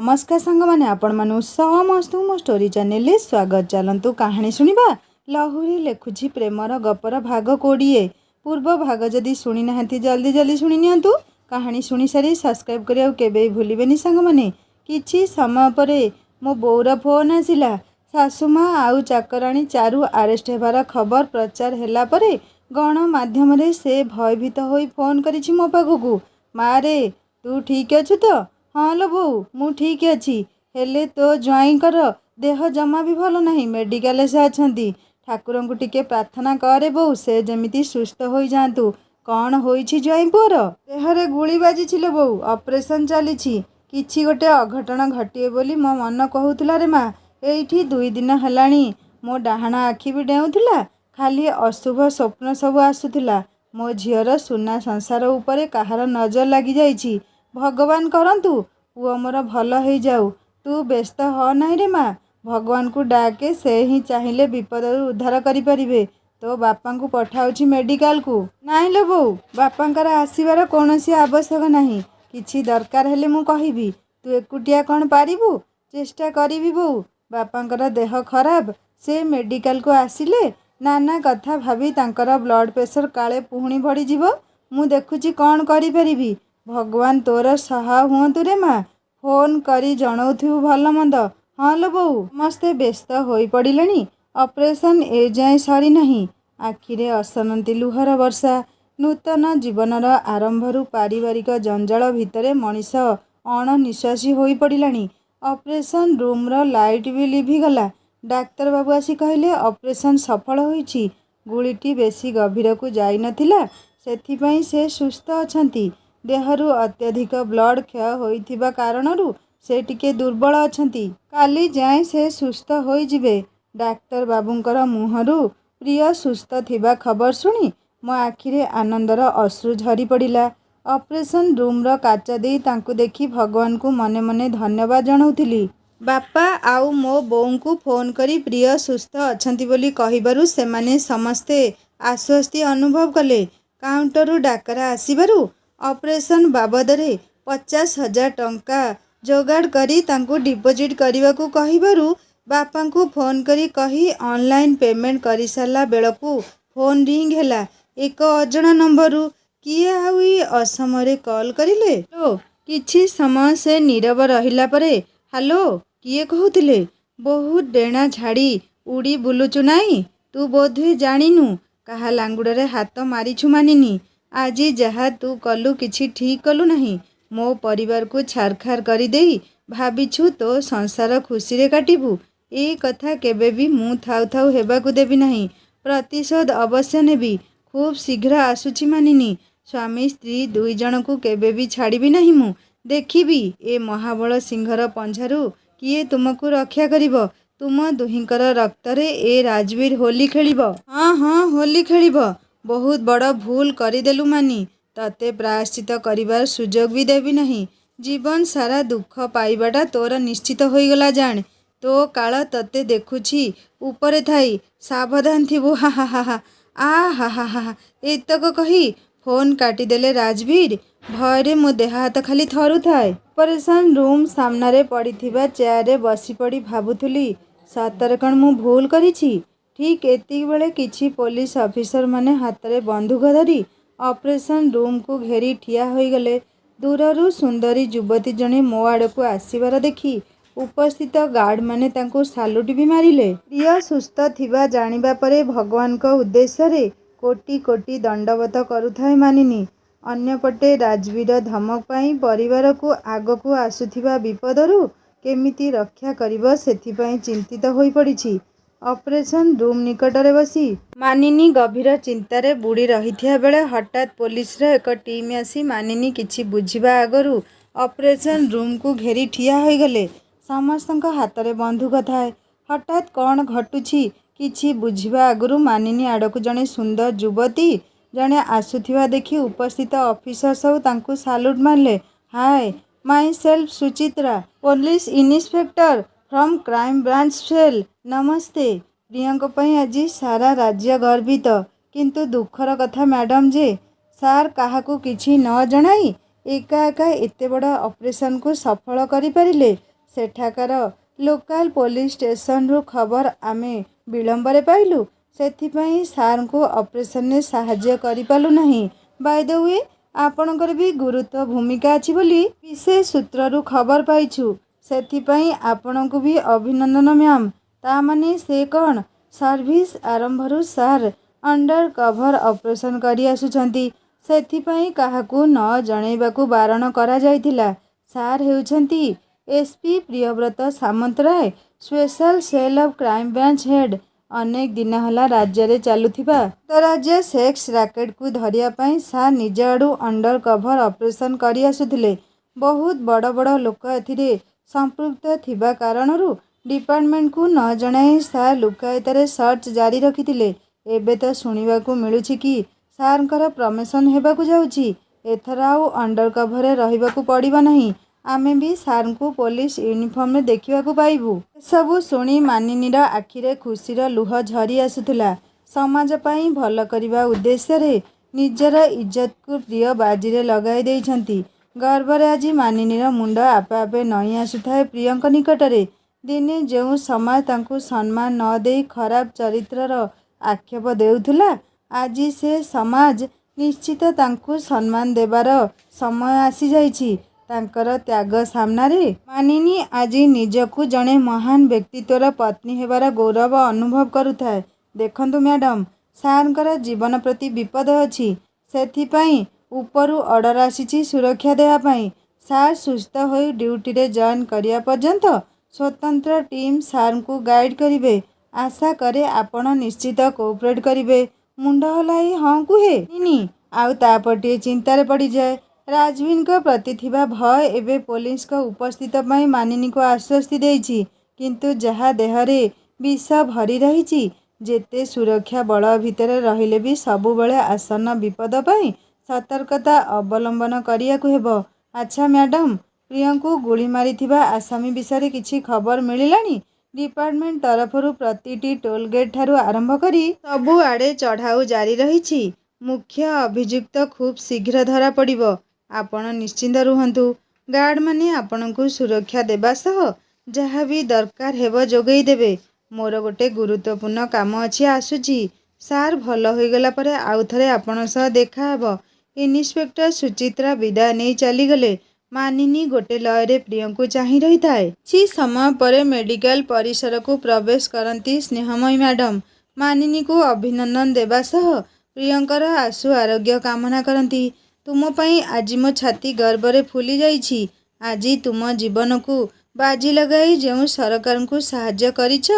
नमस्कार सांग मैंने आपण मानु समस्त मो स्टोरी चैनल स्वागत। चलतु कहानी शुणा लहुरी लेखुची प्रेमर गपर भाग 20 पूर्व भाग जदि शुणी ना जल्दी जल्दी शुणी नियंतु। कहानी शुणी सारी सब्सक्राइब करिया केबे भूलिबेनी सांग माने। किछि समय परे मो बोउर फोन आसिला। सासुमा आउ चाकराणी चारू अरेस्ट हेबार खबर प्रचार हैला परे गणमाध्यम रे से भयभीत होई फोन करिछि मो पाखकु। मारे तू ठीक अछु तो? हाँ लो बो मु ठीक अच्छी हेले तो ज्वाईंकर देह जमा भी भल नहीं मेडिकल से अच्छी। ठाकुर को टिके प्रार्थना करे बो से जमिति सुस्थ हो जातु। कौन होइछि ज्वाई पुअर? देहरे गुली बाजी लो बो ऑपरेशन चली किछि गोटे अघटन घटिए बोली मो मन कहूला रे माँ। एठी 2 दिन हेलाणी मो डाहाण आखि भी डेउथिला खाली अशुभ स्वप्न सब आसुथिला। मो झीर सुना संसार उपरे कहार नजर लगी जाइछि। भगवान करंतु पुओ मोर भल हो जाऊ। तू व्यस्त हो नहीं रे माँ। भगवान को डाके से ही चाहिए विपद उद्धार करें। तो बापा को पठाऊँ मेडिकल को। नाई लो बो बापांकर आसबार कौन आवश्यक नहीं। किछि दरकार हेले मु कहिबी। तू एकुटिया कौन पारिबू? चेष्टा करिबी बो। बापांकर देह खराब से मेडिकल को आसिले नाना कथा भाभी तांकर ब्लड प्रेशर काले पुहुणी बढ़ी जीवो। मु देखुची कौन करि परिबी। भगवान तोर सहा हुअतु रे माँ। फोन करी जनाऊथिबु भल मंद। हाँ लो बो मस्ते व्यस्त हो पड़िलेनी। ऑपरेशन ए जाए सरी नहीं। आखिरे असनती लुहर वर्षा। नूतन जीवनर आरंभरू पारिवारिक जंजाल भितरे मनीष अणनिश्वासी हो पड़िलानी। ऑपरेशन रूम्र लाइट भी लिभिगला। डाक्तर बाबू आसी कहले ऑपरेशन सफल होइछि। गुलीटी बेसी गभीर को जाई नथिला सेथिपई से सुस्थ अछंती। देहरु अत्यधिक ब्लड क्षय होइथिबा कारणरू से टिके दुर्बल अछंती। काली जाए से सुस्थ होई जिवे। डाक्तर बाबूंकर मुहरु प्रिय सुस्थ थिबा खबर सुनी मो आखिरे आनंदर अश्रु झरी पड़िला। ऑपरेशन रूम्र काच दे तांकु देखी भगवान को मने मने धन्यवाद जनाउथिली। बापा आउ मो बोऊ को फोन करी प्रिय सुस्थ अछंती बोली कहिबारु सेमाने समस्ते आश्वस्ति अनुभव कले। काउंटरु डाकरा आसीबारु ऑपरेशन बाबदरे 50,000 टंका जोगाड़ करी तांकु डिपोजिट करने को कहिबारु बापा को फोन करी कही ऑनलाइन पेमेंट करी सारा बेलकु फोन रिंग हैला। एक अजणा नंबरु किए आउ असमय कॉल करिले। तो किछि समय से नीरव रहिला परे हेलो किए कहूतिले। बहुत डेणा झाड़ी उड़ी बुलुचु नाई। तू बोधे जानिनु कहा लांगुड़े हाथ मारिछु मानिनी। आज जहाँ तू कलु किछि ठीक कलु नहीं। मो परिवार को छारखार करी देई भाबिछु तो संसार खुशी रे काटिबू। ए कथा केबे भी मु थाउ थाउ हेबाकु देबी नहीं। प्रतिशोध अवश्य नेबी। खूब शीघ्र आसुची मानिनी। स्वामी स्त्री 2 जन को केबे भी छाड़बी नहीं। मु देखिबी ए महाबल सिंहर पंझारू किए तुमको रक्षा करिबो। तुम दुहिंकर रक्तरे ए राजवीर होली खेलिबो। हाँ हाँ होली खेलिबो। बहुत बड़ भूल करदेलु मानी। तते प्रायश्चित करिबार सुजोग भी देवी नहीं। जीवन सारा दुख पाइबाटा तोर निश्चित होईगला जान। तो काल तते देखुछि ऊपरे थाई सावधान थिबु। हा हा हा हा आ हा हा हा एतक कही फोन काटिदेले राजवीर। भयरे मो देह हाथ खाली थरु थाए। ऑपरेशन रूम सामने पड़िथिबा चेयर बसी पड़ी भाबुथुली सतरे कण मु भूल करिछि। ठीक एति बेले किछि पुलिस ऑफिसर माने हाथ में बंदूक धरी ऑपरेशन रूम को घेरी ठिया होई गले। दूररू सुंदरी युवती जने मो आड़ को आसीबार देखी उपस्थित गार्ड माने तांको सालुट भी मारिले। प्रिय सुस्थ थिबा जानिबा परे भगवान को उद्देश्य रे कोटि कोटि दंडवत करुथाए मानिनी। अन्यपटे राजवीर धमक पाई परिवार को आग को आसुथिबा विपदरू केमिति रक्षा करिबो सेथिपई चिंतित होई पड़िछि। ऑपरेशन रूम निकटरे बसी मानिनी गभीर चिंतारे बुड़ी रहिथिया बेले हठात पुलिस रे एक टीम आसी मानिनी किछि बुझिबा आगरु ऑपरेशन रूम को घेरी ठिया होई गले। समस्तक हाथ में बंदूक थाए। हठात कौन घटुछि किछि बुझिबा आगरु मानिनी आड़कू जने सुंदर युवती जने आसुथिबा देखी उपस्थित ऑफिसर सब तांकु सालुट मारले। Hi myself Suchitra police inspector from crime branch cell. नमस्ते। प्रियंका पई आज सारा राज्य गर्वित। किंतु दुखर कथा मैडम जे सार काहाकू किछि न जणाई एका एका एते बड़ ऑपरेशन को सफल करि परिले। ସେଠାକାର ଲୋକାଲ ପୋଲିସ ଷ୍ଟେସନରୁ ଖବର ଆମେ ବିଳମ୍ବରେ ପାଇଲୁ। ସେଥିପାଇଁ ସାର୍ଙ୍କୁ ଅପରେସନରେ ସାହାଯ୍ୟ କରିପାରିଲୁ ନାହିଁ। ବାଇ ଦ ୱେ, ଆପଣଙ୍କର ବି ଗୁରୁତ୍ୱ ଭୂମିକା ଅଛି ବୋଲି ବିଶେଷ ସୂତ୍ରରୁ ଖବର ପାଇଛୁ। ସେଥିପାଇଁ ଆପଣଙ୍କୁ ବି ଅଭିନନ୍ଦନ ମ୍ୟାମ୍। ତା ମାନେ ସେ କ'ଣ ସର୍ଭିସ ଆରମ୍ଭରୁ ସାର୍ ଅଣ୍ଡର କଭର ଅପରେସନ କରି ଆସୁଛନ୍ତି। ସେଥିପାଇଁ କାହାକୁ ନ ଜଣାଇବାକୁ ବାରଣ କରାଯାଇଥିଲା। ସାର୍ ହେଉଛନ୍ତି SP. Priyabrata Samantaray, special cell of crime branch head. ଅନେକ ଦିନ ହେଲା ରାଜ୍ୟରେ ଚାଲୁଥିବା ଅନ୍ତରାଜ୍ୟ ସେକ୍ସ ରାକେଟକୁ ଧରିବା ପାଇଁ ସାର୍ ନିଜ ଆଡ଼ୁ ଅଣ୍ଡର କଭର ଅପରେସନ କରି ଆସୁଥିଲେ। ବହୁତ ବଡ଼ ବଡ଼ ଲୋକ ଏଥିରେ ସମ୍ପୃକ୍ତ ଥିବା କାରଣରୁ ଡିପାର୍ଟମେଣ୍ଟକୁ ନ ଜଣାଇ ସାର୍ ଲୁକାୟିତରେ ସର୍ଚ୍ଚ ଜାରି ରଖିଥିଲେ। ଏବେ ତ ଶୁଣିବାକୁ ମିଳୁଛି କି ସାର୍ଙ୍କର ପ୍ରମୋସନ୍ ହେବାକୁ ଯାଉଛି। ଏଥର ଆଉ ଅଣ୍ଡର କଭରରେ ରହିବାକୁ ପଡ଼ିବ ନାହିଁ। ଆମେ ବି ସାର୍ଙ୍କୁ ପୋଲିସ ୟୁନିଫର୍ମରେ ଦେଖିବାକୁ ପାଇବୁ। ଏସବୁ ଶୁଣି ମାନିନୀର ଆଖିରେ ଖୁସିର ଲୁହ ଝରି ଆସୁଥିଲା। ସମାଜ ପାଇଁ ଭଲ କରିବା ଉଦ୍ଦେଶ୍ୟରେ ନିଜର ଇଜ୍ଜତକୁ ପ୍ରିୟ ବାଜିରେ ଲଗାଇ ଦେଇଛନ୍ତି। ଗର୍ବରେ ଆଜି ମାନିନୀର ମୁଣ୍ଡ ଆପେ ଆପେ ନଇଁ ଆସୁଥାଏ ପ୍ରିୟଙ୍କ ନିକଟରେ। ଦିନେ ଯେଉଁ ସମାଜ ତାଙ୍କୁ ସମ୍ମାନ ନ ଦେଇ ଖରାପ ଚରିତ୍ରର ଆକ୍ଷେପ ଦେଉଥିଲା, ଆଜି ସେ ସମାଜ ନିଶ୍ଚିତ ତାଙ୍କୁ ସମ୍ମାନ ଦେବାର ସମୟ ଆସିଯାଇଛି। ତାଙ୍କର ତ୍ୟାଗ ସାମ୍ନାରେ ମାନିନୀ ଆଜି ନିଜକୁ ଜଣେ ମହାନ ବ୍ୟକ୍ତିତ୍ୱର ପତ୍ନୀ ହେବାର ଗୌରବ ଅନୁଭବ କରୁଥାଏ। ଦେଖନ୍ତୁ ମ୍ୟାଡ଼ାମ୍, ସାର୍ଙ୍କର ଜୀବନ ପ୍ରତି ବିପଦ ଅଛି। ସେଥିପାଇଁ ଉପରୁ ଅର୍ଡ଼ର ଆସିଛି ସୁରକ୍ଷା ଦେବା ପାଇଁ। ସାର୍ ସୁସ୍ଥ ହୋଇ ଡ୍ୟୁଟିରେ ଜଏନ୍ କରିବା ପର୍ଯ୍ୟନ୍ତ ସ୍ୱତନ୍ତ୍ର ଟିମ୍ ସାର୍ଙ୍କୁ ଗାଇଡ୍ କରିବେ। ଆଶା କରେ ଆପଣ ନିଶ୍ଚିତ କୋଅପରେଟ୍ କରିବେ। ମୁଣ୍ଡ ହଲାଇ ହଁ କୁହେ ମାନିନୀ, ଆଉ ତାପରେ ଟିକିଏ ଚିନ୍ତାରେ ପଡ଼ିଯାଏ। ରାଜବୀରଙ୍କ ପ୍ରତି ଥିବା ଭୟ ଏବେ ପୋଲିସଙ୍କ ଉପସ୍ଥିତ ପାଇଁ ମାନିନୀକୁ ଆଶ୍ୱସ୍ତି ଦେଇଛି। କିନ୍ତୁ ଯାହା ଦେହରେ ବିଷ ଭରି ରହିଛି, ଯେତେ ସୁରକ୍ଷା ବଳ ଭିତରେ ରହିଲେ ବି ସବୁବେଳେ ଆସନ୍ନ ବିପଦ ପାଇଁ ସତର୍କତା ଅବଲମ୍ବନ କରିବାକୁ ହେବ। ଆଚ୍ଛା ମ୍ୟାଡ଼ାମ୍, ପ୍ରିୟଙ୍କୁ ଗୁଳି ମାରିଥିବା ଆସାମୀ ବିଷୟରେ କିଛି ଖବର ମିଳିଲାଣି? ଡିପାର୍ଟମେଣ୍ଟ ତରଫରୁ ପ୍ରତିଟି ଟୋଲଗେଟ୍ ଠାରୁ ଆରମ୍ଭ କରି ସବୁଆଡ଼େ ଚଢ଼ାଉ ଜାରି ରହିଛି। ମୁଖ୍ୟ ଅଭିଯୁକ୍ତ ଖୁବ୍ ଶୀଘ୍ର ଧରାପଡ଼ିବ। ଆପଣ ନିଶ୍ଚିନ୍ତ ରୁହନ୍ତୁ। ଗାର୍ଡମାନେ ଆପଣଙ୍କୁ ସୁରକ୍ଷା ଦେବା ସହ ଯାହା ବି ଦରକାର ହେବ ଯୋଗାଇ ଦେବେ। ମୋର ଗୋଟେ ଗୁରୁତ୍ୱପୂର୍ଣ୍ଣ କାମ ଅଛି, ଆସୁଛି। ସାର୍ ଭଲ ହୋଇଗଲା ପରେ ଆଉ ଥରେ ଆପଣଙ୍କ ସହ ଦେଖା ହେବ। ଇନ୍ସପେକ୍ଟର ସୁଚିତ୍ରା ବିଦାୟ ନେଇ ଚାଲିଗଲେ। ମାନିନୀ ଗୋଟେ ଲୟରେ ପ୍ରିୟଙ୍କୁ ଚାହିଁ ରହିଥାଏ। କିଛି ସମୟ ପରେ ମେଡିକାଲ ପରିସରକୁ ପ୍ରବେଶ କରନ୍ତି ସ୍ନେହମୟୀ ମ୍ୟାଡ଼ାମ୍। ମାନିନୀକୁ ଅଭିନନ୍ଦନ ଦେବା ସହ ପ୍ରିୟଙ୍କର ଆଶୁ ଆରୋଗ୍ୟ କାମନା କରନ୍ତି। ତୁମ ପାଇଁ ଆଜି ମୋ ଛାତି ଗର୍ବରେ ଫୁଲି ଯାଇଛି। ଆଜି ତୁମ ଜୀବନକୁ ବାଜି ଲଗାଇ ଯେଉଁ ସରକାରଙ୍କୁ ସାହାଯ୍ୟ କରିଛ,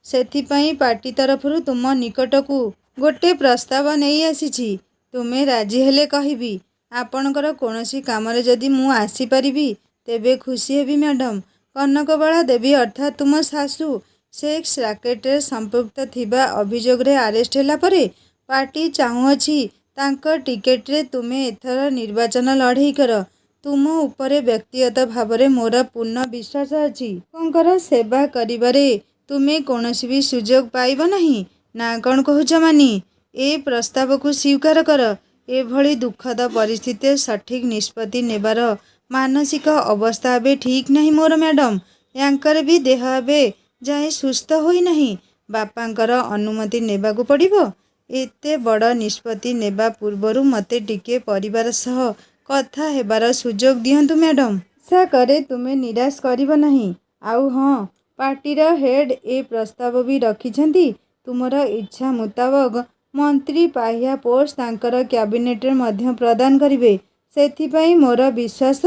ସେଥିପାଇଁ ପାର୍ଟି ତରଫରୁ ତୁମ ନିକଟକୁ ଗୋଟେ ପ୍ରସ୍ତାବ ନେଇ ଆସିଛି। ତୁମେ ରାଜି ହେଲେ କହିବି। ଆପଣଙ୍କର କୌଣସି କାମରେ ଯଦି ମୁଁ ଆସିପାରିବି, ତେବେ ଖୁସି ହେବି ମ୍ୟାଡ଼ାମ୍। କନକବାଳା ଦେବୀ ଅର୍ଥାତ୍ ତୁମ ଶାଶୁ ସେକ୍ସ ରାକେଟରେ ସମ୍ପୃକ୍ତ ଥିବା ଅଭିଯୋଗରେ ଆରେଷ୍ଟ ହେଲା ପରେ ପାର୍ଟି ଚାହୁଁଅଛି ତାଙ୍କ ଟିକେଟରେ ତୁମେ ଏଥର ନିର୍ବାଚନ ଲଢ଼େଇ କର। ତୁମ ଉପରେ ବ୍ୟକ୍ତିଗତ ଭାବରେ ମୋର ପୂର୍ଣ୍ଣ ବିଶ୍ୱାସ ଅଛି। ଲୋକଙ୍କର ସେବା କରିବାରେ ତୁମେ କୌଣସି ବି ସୁଯୋଗ ପାଇବ ନାହିଁ। ନା କ'ଣ କହୁଛ ମାନି? ଏ ପ୍ରସ୍ତାବକୁ ସ୍ୱୀକାର କର। ଏଭଳି ଦୁଃଖଦ ପରିସ୍ଥିତିରେ ସଠିକ୍ ନିଷ୍ପତ୍ତି ନେବାର ମାନସିକ ଅବସ୍ଥା ଏବେ ଠିକ୍ ନାହିଁ ମୋର ମ୍ୟାଡ଼ାମ୍। ୟାଙ୍କର ବି ଦେହ ଏବେ ଯାଏ ସୁସ୍ଥ ହୋଇନାହିଁ। ବାପାଙ୍କର ଅନୁମତି ନେବାକୁ ପଡ଼ିବ। ଏତେ ବଡ଼ ନିଷ୍ପତ୍ତି ନେବା ପୂର୍ବରୁ ମୋତେ ଟିକିଏ ପରିବାର ସହ କଥା ହେବାର ସୁଯୋଗ ଦିଅନ୍ତୁ ମ୍ୟାଡ଼ାମ୍। ଆଶା କରେ ତୁମେ ନିରାଶ କରିବ ନାହିଁ। ଆଉ ହଁ, ପାର୍ଟିର ହେଡ୍ ଏ ପ୍ରସ୍ତାବ ବି ରଖିଛନ୍ତି। ତୁମର ଇଚ୍ଛା ମୁତାବକ ମନ୍ତ୍ରୀ ପାହ୍ୟା ପୋଷ୍ଟ ତାଙ୍କର କ୍ୟାବିନେଟରେ ମଧ୍ୟ ପ୍ରଦାନ କରିବେ। ସେଥିପାଇଁ ମୋର ବିଶ୍ୱାସ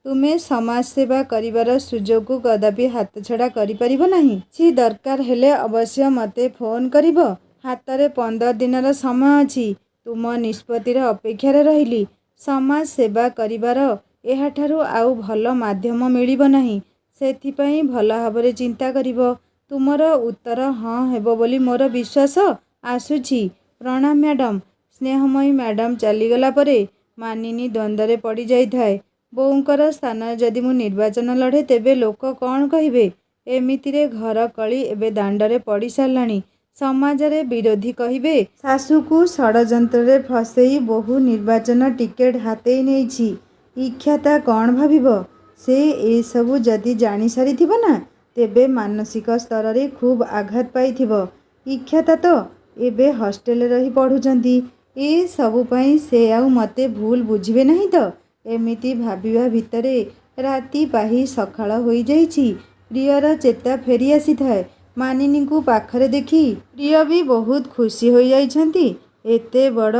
ତୁମେ ସମାଜସେବା କରିବାର ସୁଯୋଗକୁ କଦାପି ହାତଛଡ଼ା କରିପାରିବ ନାହିଁ। କିଛି ଦରକାର ହେଲେ ଅବଶ୍ୟ ମୋତେ ଫୋନ୍ କରିବ। ହାତରେ 15 ଦିନର ସମୟ ଅଛି। ତୁମ ନିଷ୍ପତ୍ତିର ଅପେକ୍ଷାରେ ରହିଲି। ସମାଜ ସେବା କରିବାର ଏହାଠାରୁ ଆଉ ଭଲ ମାଧ୍ୟମ ମିଳିବ ନାହିଁ। ସେଥିପାଇଁ ଭଲ ଭାବରେ ଚିନ୍ତା କରିବ। ତୁମର ଉତ୍ତର ହଁ ହେବ ବୋଲି ମୋର ବିଶ୍ୱାସ। ଆସୁଛି। ପ୍ରଣାମ ମ୍ୟାଡ଼ାମ୍। ସ୍ନେହମୟୀ ମ୍ୟାଡ଼ାମ୍ ଚାଲିଗଲା ପରେ ମାନିନୀ ଦ୍ୱନ୍ଦ୍ୱରେ ପଡ଼ିଯାଇଥାଏ। ବୋଉଙ୍କର ସ୍ଥାନରେ ଯଦି ମୁଁ ନିର୍ବାଚନ ଲଢ଼େ, ତେବେ ଲୋକ କ'ଣ କହିବେ? ଏମିତିରେ ଘର କଳି ଏବେ ଦାଣ୍ଡରେ ପଡ଼ିସାରିଲାଣି। ସମାଜରେ ବିରୋଧୀ କହିବେ, ଶାଶୁକୁ ଷଡ଼ଯନ୍ତ୍ରରେ ଫସେଇ ବୋହୂ ନିର୍ବାଚନ ଟିକେଟ ହାତେଇ ନେଇଛି। ଇଖ୍ୟାତା କ'ଣ ଭାବିବ? से एसबू जदि जानी सारिथिब ना तेबे मानसिक स्तर रे खूब आघात पाइथिब। इख्याता तो एबे हॉस्टेल रही पढ़ुचंती। ए सबु पई से आउ मते भूल बुझिबे नहीं तो। एमिति भाबिबा भितरे राति पाही सकाळ होई जाइछि। प्रियर चेता फेरी आसी थाए। मानिनी को पाखरे देखी प्रिय भी बहुत खुशी होई जाइछंती। एते बड़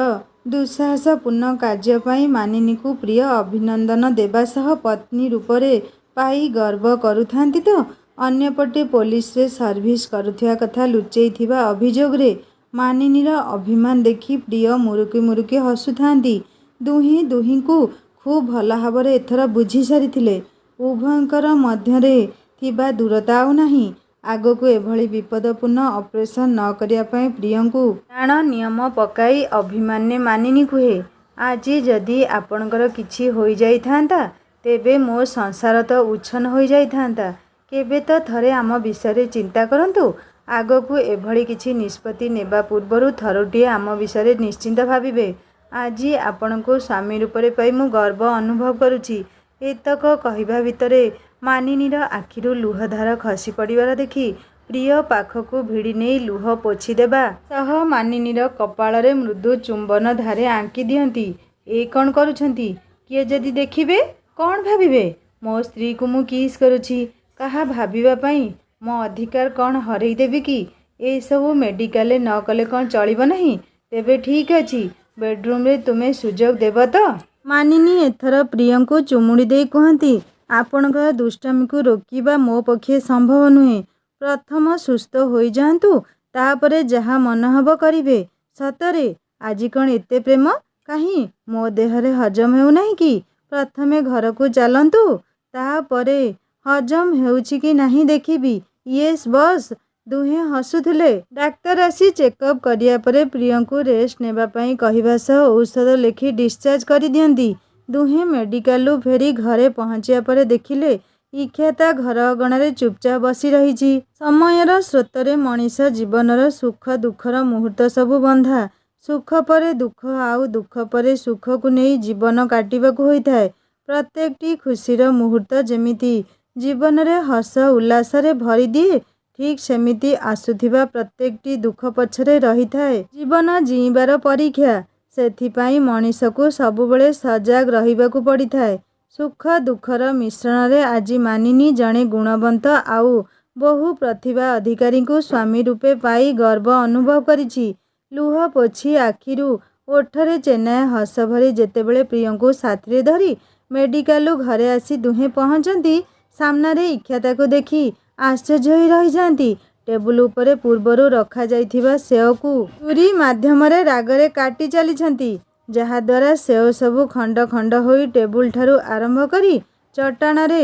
दुस्साहसपूर्ण कार्य पाई मानिनी को प्रिय अभिनंदन देबा सह पत्नी रूपरे पाई गर्व करुथांती तो अन्यपटे पुलिस रे सर्विस करुथिया कथा लुचेइथिबा अभियोग रे मानिनीर अभिमान देखि प्रिय मुरुकी मुरुकी हसुथांती। दुही दुही को खूब भल भाबरे एथर बुझी सारिथिले। उभयंकर मध्यरे थिबा दूरता आउ नाही। आगकू एभली विपदपूर्ण ऑपरेशन न करिया पई प्रियंकु प्राण नियम पकाई अभिमान्य मानिनी कुहे, आजी जदि आपणकर किछि होई जाई थांता तेबे मो संसार तो उच्छन होई जाई थांता। केबे तो थरे आम विषय चिंता करंतु। आगकू एभली किछि निष्पत्ति नेबा पूर्वरु थरोटिए आम विषय निश्चिंत भाबिबे। आजी आपणको स्वामी रूपरे पाई मु गर्व अनुभव करुछि। एतक कहिबा भितरे मानिनीर आखिरु लुहधार खसी पड़िबार देखि प्रिय पाखकू भिड़ी नहीं लुह पोछि देबा सह मानिनीर कपाଳରେ मृदु चुंबन धारे आंकी दियंती। ए कौन करुछंती? किए जदि देखिबे कौन भाबिबे? मो स्त्री को मु किस करुछि कहा भाबिबा पई मो अधिकार कौन हरई देबी कि? ए सबु मेडिकल न कले कौन चलिबो नहीं? तेबे ठीक अछि, बेडरूम रे तुमे सुजोग देब तो? मानिनी एथर प्रियंकु चुमुड़ी दे कहंती, आपणकर दुष्टामी को रोकिबा मो पक्षे संभव नुहे। प्रथम सुस्थ होई जांतु तापरे जहा मन हब करिवे। सतरे आजी कौन एते प्रेम काहे मो देहरे हजम हेउ नाही कि? प्रथमे घर को चलंतु तापरे हजम हेउछि कि नाही देखिबी। येस बस। दुहे हसुथिले। डाक्तर आसी चेकअप करिया परे प्रियंकु रेस्ट नेबा पई कहिबा सह औषध लेखि डिस्चार्ज करि दियंती। दुहे मेडिकलु फेरी घरे पहुंचिया परे देखिले इख्याता घर अगणारे चुपचाप बसी रहिछि। समयर स्रोतरे मनीष जीवनर सुख दुखर मुहूर्त सबु बंधा। सुख परे दुख आउ दुख परे सुख को नहीं जीवन काटिबाकू होइथाए। प्रत्येकटी खुशीर मुहूर्त जेमिति जीवन रे हस उल्लास रे भरी दिए ठीक सेमिति आसुथिबा प्रत्येकटी दुख पछरे रही थाए जीवन जीवार परीक्षा। सेथिपाई मनीष को सबुबले सजाग रहिबाकू पड़ी थाए। सुख दुखर मिश्रण रे आजी मानिनी जणे गुणवंत आउ बहु प्रतिभा अधिकारी को स्वामी रूपे पाई गर्व अनुभव करिछि। लुह पोछि आखिरु ओठरे चेन्नाय हस भरी जेतेबेले प्रियंकु साथीरे धरी मेडिकलु घरे आसी दुहे पहुंचंती सामना रे इख्याता को देखी आश्चर्य होई रही जांती। टेबुल उपरे पूर्वरु रखा जाइथिबा सेव को छुरी माध्यम रे रागरे काटी चलीछंती, जहा द्वारा सेव सबु खंड खंड होई टेबुल ठारू आरंभ करी चट्टाण रे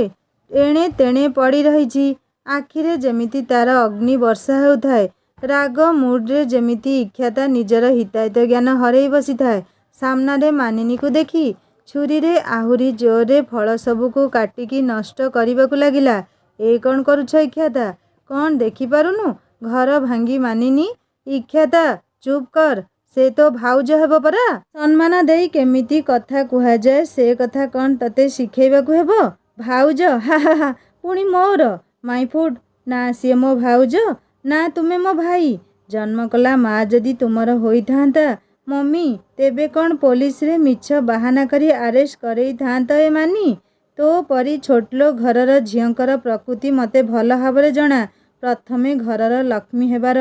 एणे तेणे पड़ी रहिछि। आखिरे जेमिति तार अग्नि वर्षा हेउथाए। राग मूड रे जेमिति इख्याता निजर हिताहित ज्ञान हरई बसी थाए। सामना रे मानिनी को देखी छुरी रे आहुरी जोर रे फल सबु को काटिकी नष्ट करिबाकू लागिला। ए कौन करुछ इख्याता? कौन देखि पारुनु? घर भांगी मानिनी। इख्याता चुप कर, से तो भाउज हेब परा। सम्मान देई केमिति कथा कुहा जाए से कथा कौन तते शिखेबाकू हेब? भाउज हा हा हा। पुणी मोर माई फुड ना सिए मो भाउज ना तुमे मो भाई। जन्म कला माँ जदि तुमर होई थांता मम्मी तेबे कौन पुलिस रे मिछ बाहाना करी अरेस्ट करई थांता ए मानी? तो परी छोटलो घरर झियंकर प्रकृति मते भल भाबरे जना। प्रथमे घरर लक्ष्मी हेबार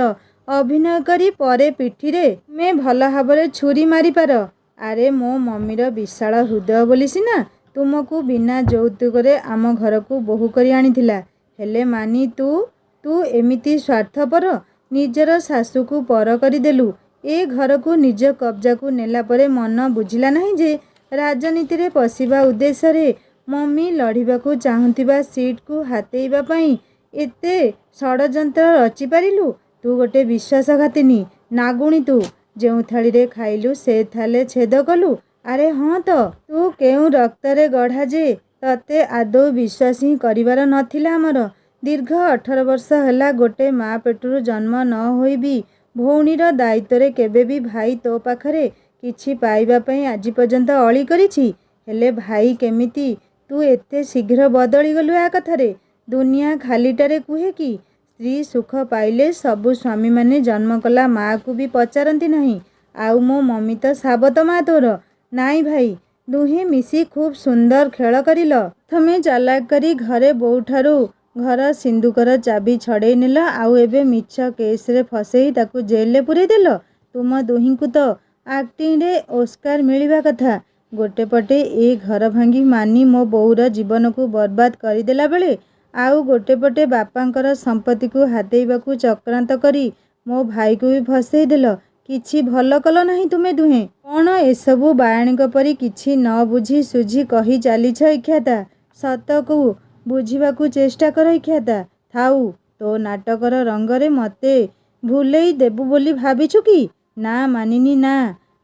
अभिनय करी परे पिठीरे मे भल भाबरे छुरी मारी पार। आरे मो मम्मीर विशाल हृदय बोली सिना तुमको बिना यौतुकरे आम घर को बोहू करी आनिथिला। हेले मानी तू एमिति स्वार्थपर निजर शाशु को पर करी देलु। ए घर को निज कब्जा को नेला परे मन बुझिला नहीं जे राजनीति रे पशिबा उद्देश्य रे मम्मी लड़िबाकू चाहुथिबा सीट को हातेइबा पई एते षडयंत्र रचि पारिलु। तू गोटे विश्वासघातिनी नागुणी। तू जेउ थाली रे खाइलु से थाले छेद कलु। अरे हाँ तो तू केउ रक्तरे गढ़ा जे तते आदौ विश्वास ही करिवार नथिला। हमर दीर्घ 18 वर्ष हैला गोटे माँ पेटरू जन्म न होई भी भौणीर दायित्व केबे भी भाई तो पाखरे किछि पाइबा पई आजि पर्यंत अळी करिछि। हेले भाई केमिति तू एते शीघ्र बदली गलु आ कथारे। दुनिया खालीटारे कुहे कि स्त्री सुख पाइले सबु स्वामी माने जन्म कला माँ को भी पचारती नहीं। आउ मो मम्मी तो साबत माँ तोर। नाई भाई दुहे मिसी खूब सुंदर खेल करिल। प्रथमे चालाक करी घरे बोउठारू घर सिंदुकर चाबी छड़े नेल। आउ एबे मिछ केसरे फसेई ताकू जेल रे पुरेई देल। तुम दुहिंकु तो एक्टिंग रे ओस्कार मिलिबा कथा। गोटे पटे ए घर भांगी मानी मो बोउर जीवन को बर्बाद करदेला बेले आउ गोटे पटे बापांकर संपत्ति को हातेइबाकू चक्रांत करी मो भाई को भी फसेई देल। किछि भल कल नहीं तुमे दुहे। कौन एसबू बायाणीक परी किछि न बुझी सुझी कही चलीछ इख्याता। सत को बुझिबाकू चेष्टा कर इख्याता। थाउ तो नाटकर रंगरे मते भूलेई देबू बोली भाबिछु कि? ना मानिनी ना।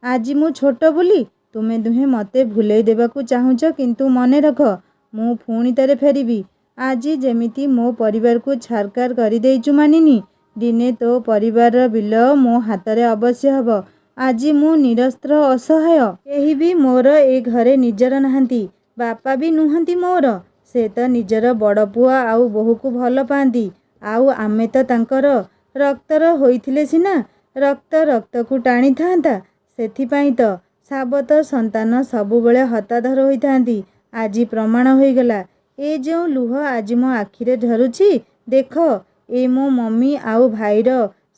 आज मु छोट बोली तुमे दुहे मते भूलेई देबाकू चाहुछ किंतु मने रख मु पुणी तारे फेरिबी। आज जेमिति मो परिवार को छारकार करि देइछु मानिनी दिने तो परिवार बिल मो हाथ में अवश्य हब। आज मु निरस्त्र असहाय। केही भी मोर ए घरे निजर नाहंती। बापा भी नुहंती मोर। से तो निजर बड़ पुआ आउ बोहू को भल पाती। आउ आमे तो तांकर रक्तर होइथिले सिना रक्त रक्त को टाणी थांता। सेथिपाई तो साबत संतान सबुबले हताधर होइथांती। आज प्रमाण होइगला। ए जो लुह आज मो आखिरे झरुछि देख ए मो मम्मी आउ भाईर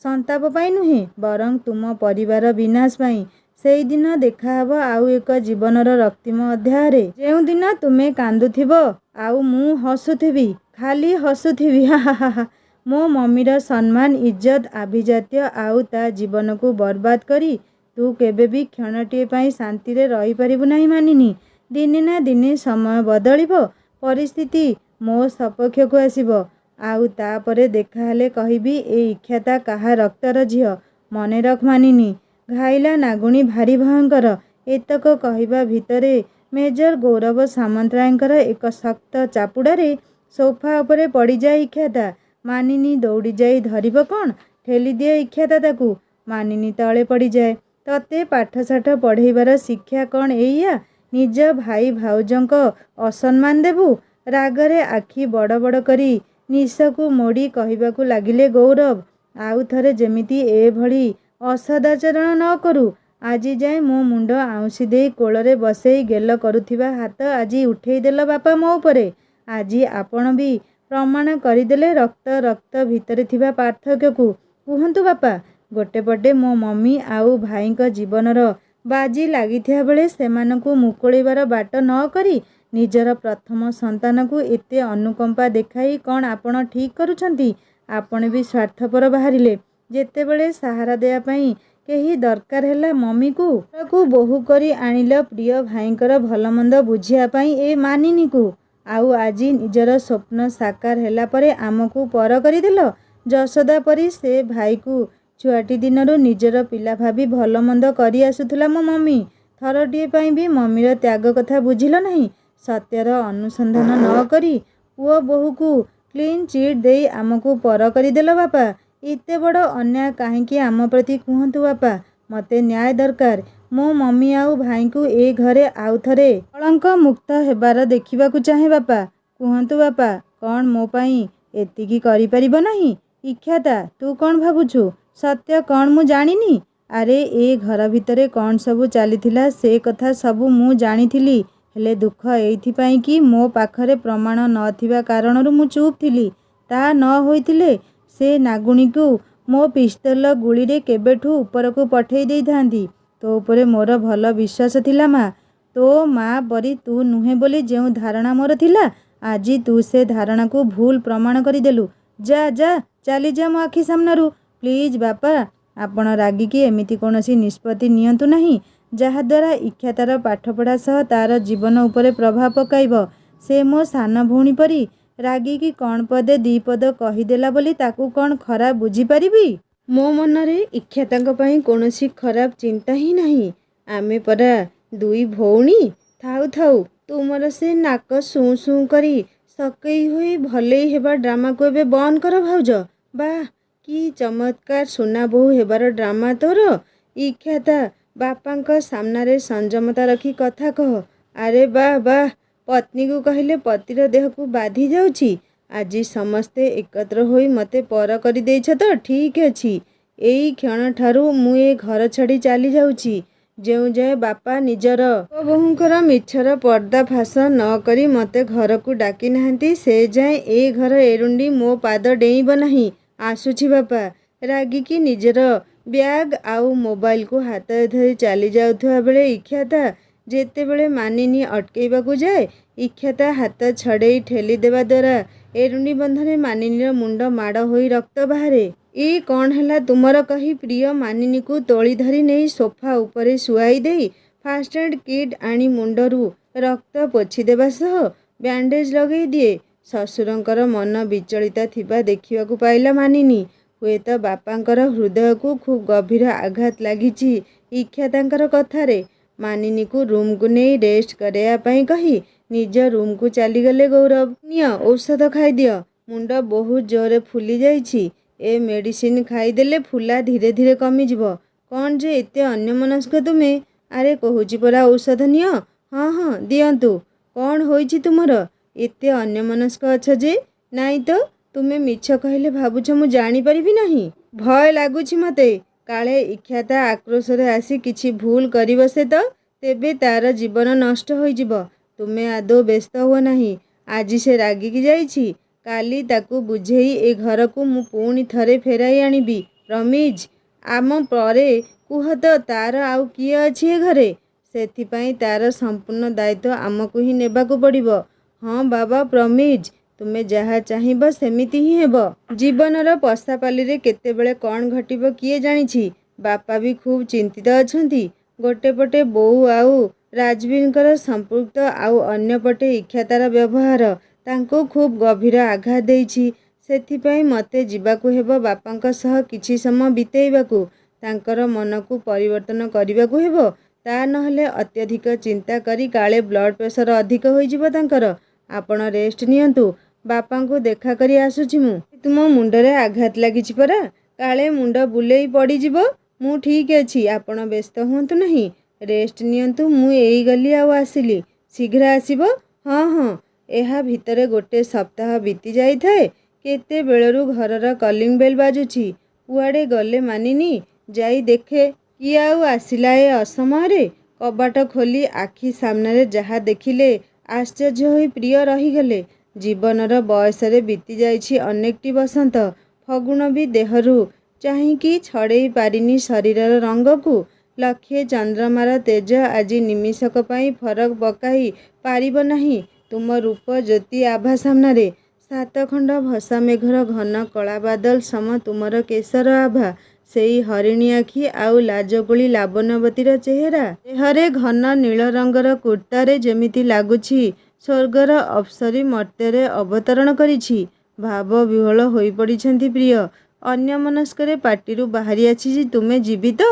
संताप पाई नुहे बरं तुम परिवार विनाश पाई। सेई दिन देखाहब आउ एक जीवनर रक्तिम अध्याय जेउ दिन तुमे कांदुथिब आउ मु हसुथिबी खाली हसुथिबी। हा हा हा। मो मम्मीर सम्मान इज्जत आभिजात्य आउ ता जीवन को बर्बाद करी तू केबे भी क्षणटीए पाई शांति रे रही परिबु नहीं मानिनी। दिने ना दिने समय बदलिबो परिस्थिति मो सपक्ष को आसीबो आउ तापरे देखाहेले कहबी ए इख्याता काहा रक्तर झियो। मने रख मानिनी घाइला नागुणी भारी भयंकर। एतक कहवा भितरे मेजर गौरव सामंतरायंकर एक शक्त चापुड़ारे सोफा उपरे पड़ी जाए इख्याता। मानिनी दौड़ी जाई धरिब कौन ठेली दिए इख्याता ताकू। मानिनी तले पड़ी जाए। तते पाठशाठ पढ़ेबार शिक्षा कौन एइया निज भाई भाउजंक असम्मान देबू। रागरे आखि बड़ बड़ करी निशकू मोड़ी कहबाकू लागिले गौरव आउ थरे जेमिति ए भली असदाचरण न करू। आज जाए मो मुंड आउसी दे कोलरे बसेई गेल करुथिबा हाथ आज उठेई देल बापा मो उपरे। आज आपण भी प्रमाण करदेले रक्त रक्त भितरे थिबा पार्थक्य को। कुहंतु बापा गोटे पटे मो मम्मी आउ भाईक जीवनर बाजी लागिथिया बेले सेमानकू मुकुळेबार बाट न करी निजर प्रथम संतान को एते अनुकंपा देखाई कौन आपण ठीक करुछंती। आपण भी स्वार्थपर बाहरिले। जेतेबेले सहारा देया पई केही दरकार हैला मम्मी को बोहू करी आनिल प्रिय भाईंकर भलमंद बुझिया पई ए मानिनी को। आउ आज निजर स्वप्न साकार हैला परे आमको पर करिदेल। जशोदा परी से भाई को छुआटी दिनरू निजर पिला भाभी भलमंद करी आसुथला मो मम्मी। थरटीए पई भी मम्मीर त्याग कथा बुझिल नहीं। सत्यर अनुसंधान न करी पुओ बोहू को क्लीन चिट दे आमको पर करिदेल बापा। एते बड़ अन्याय काहेकि आम प्रति कुहंतु बापा। मते न्याय दरकार। मो मम्मी आउ भाई को ए घरे आउ थरे कलंक मुक्त हेबार देखिबाकू चाहे बापा। कुहंतु बापा कौन मो पई एतिकी करि परिबो नहीं। इख्याता तू कौन भाबुछु सत्य कौन मु जानिनी। अरे ए घर भितरे कौन सबू चलीथिला से कथा सबू मु जानिथिली। हेले दुख एइथिपाई कि मो पाखरे प्रमाण नथिबा कारणरू मु चुप थिली। ता न होइथिले से नागुणी को मो पिस्तल गुली रे केबेठू ऊपर को पठेई देई थांती। तो उपरे मोर भल विश्वास थिला माँ। तो माँ परी तू नुहे बोली जेउ धारणा मोर थिला आज तू से धारणा को भूल प्रमाण करिदेलु। जा जा चली जा मो आखि सामनारू। प्लीज बापा आपण रागिकी एमिति कोनोसी निष्पत्ति नियंतु नहीं जहाद्वारा इख्यातार पाठपढ़ा सह तार जीवन उपरे प्रभाव पकाइब। से मो सान भौणी परी रागिकी कौन पदे दी पद कहीदेला बोली ताकू कौन खराब बुझी पारिबी। मो मनरे इख्यातांक पई कोनोसी खराब चिंता ही नहीं। आमे परा दुई भौणी थाउ थाउ तुमर से नाक सुं सुं करी सकई होई भलेई हेबा ड्रामा को एबे बंद कर भाउज। वाह कि चमत्कार सुना बहु हेबार ड्रामा तोर। इख्याता बापांक सामनारे संयमता रखी कथा कह। अरे वाह वाह पत्नी को कहले पतिर देह को बाधी जाउछि। आज समस्ते एकत्र होई मते पर करि देइछ तो ठीक अछि। एई क्षण ठारू मु ए घर छाड़ी चली जाउछि। जेउ जाए बापा निजर बोहूंकर मिछर पर्दा फास न करी मते घर को डाकी नाहंती से जाए ए घर एरुंडी मो पाद डेइब नाही। आसुछि बापा। रागिकी निजर ब्याग आउ मोबाइल को हाथ धरी चली जाउथुआ बेले इख्याता जेतेबेले मानिनी अटकेइबाकू जाए इख्याता हाथ छड़ेई ठेली देवा द्वारा एरुंडी बंधने मानिनीर मुंड माड़ होई रक्त बाहरे। ई कौन हैला तुमर कही प्रिय मानिनी को तोली धरी नहीं सोफा उपरे शुआई देई फास्ट एड किट आनी मुंडरू रक्त पोछि देबा सह बैंडेज लगेई दिए। ससुरंकर मन विचलिता थिबा देखिबाकू पाइला मानिनी। हुएत बापांकर हृदय को खूब गभीर आघात लागिछि इख्यातांकर कथारे। मानिनी को रूम को नहीं रेस्ट कराया पाई कही निज रूम को चली गले गौरव। निय औषध खाई दियो, मुंड बहुत जोरे फुली जाइछि। ए मेडिसिन खाईदेले फुला धीरे धीरे कमी जिवो। कौन जे एते अन्यमनस्क तुमे? अरे कहूछि परा औषध नियो। हाँ हाँ दियंतु। कौन होइछि तुमर? एते अन्यमनस्क अछ जे? नाई तो तुमे मिछ कहले भाबुछ मु जानी परिबि नाही। भय लागुछि मते काले इख्याता आक्रोशरे आसी किछि भूल करि बसे तो तेबे तार जीवन नष्ट होई जिवो। तुमे आदो व्यस्त हो नाही। आज से रागिकी जाइछि, काली ताकू बुझेई ए घर को मु पुणी थरे फेराई आनिबी। रमीज आम परे कुह तो तार आउ किए अछि ए घरे? सेथिपाई तार संपूर्ण दायित्व आमको ही नेबाकू पड़िबो। हाँ बाबा प्रमीज तुमे जहा चाहिब सेमिति ही हेबो। जीवनर पस्तापाली केतेबेले कौन घटिबो किए जानिछि। बापा भी खूब चिंतित अछंती। गोटे पटे बोऊ आउ राजवीरकर संपृक्त आउ अन्य पटे इख्यातार व्यवहार तांको खूब गभीर आघात देइछि। सेथिपाई मते जिबाकू हेबो बापांक सह किछि समय बितेइबाकू। तांकर मन को परिवर्तन करिबाकू हेबो। ता नहले अत्यधिक चिंता करी काले ब्लड प्रेशर अधिक होई जिवो तांकर। आपण रेस्ट नियंतु। बापांको देखा करी आसुछि मु। तुम मुंडरे आघात लागिछि परा? काले मुंड बुलेई पड़ी जिवो। मु ठीक अछि, आपण व्यस्त हुंतु नहीं। रेस्ट नियंतु। मु एई गली आउ आसिली। शीघ्र आसिबो? हाँ हाँ। एहा भितरे गोटे सप्ताह बीती जाई थाए। केते बेलरू घरर कलिंग बेल बाजुछि। कुआडे गले मानिनी? जाई देखे कि आउ आसिला ए असमयरे। कबाट खोली आखि सामने जहा देखिले आश्चर्य होई प्रिय रहीगले। जीवनर बयसरे बीती जाइछि अनेकटी बसंत। फगुण भी देहरु चाहिकी छड़ेई पारिनी शरीरर रंग को। लक्षे चंद्रमार तेज आज निमिषक पाई फरक पकाई पारिब नाही तुम रूप ज्योति आभा सामने। सात खंड भसा मेघर घन कला बादल सम तुमर केसर आभा। सेई हरिणी आखि आउ लाजकुली लावण्यवतीर चेहरा। देहरे घन नील रंगर कुर्तारे जेमिति लागुछि स्वर्गर अप्सरी मर्त्ୟରେ अवतरण करिछि। भाव विह्वल होई पड़िछन्ति प्रिय। अन्य मनस्करे पाटिरु बाहरी आछि तुमे जीवित?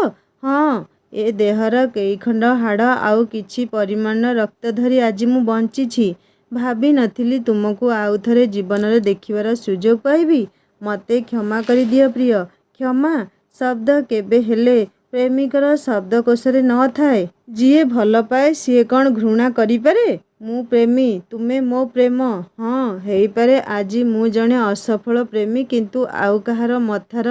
हाँ ए देहर कई खंड हाड़ आउ किछि परिमाण रक्त धरी आज मु बंचिछि। भाभी नथिली तुमको आउ थरे जीवन देखिबार सुजोग पाइबी। मते क्षमा करि दियो प्रिय। क्षमा शब्द केबे हेले प्रेमिकर शब्दकोशरे न थाए। जिए भल पाए सीए कौन घृणा करि पारे? मु प्रेमी तुमे मो प्रेम। हाँ हेई पारे आज मु जने असफल प्रेमी किंतु आउ कहार मथार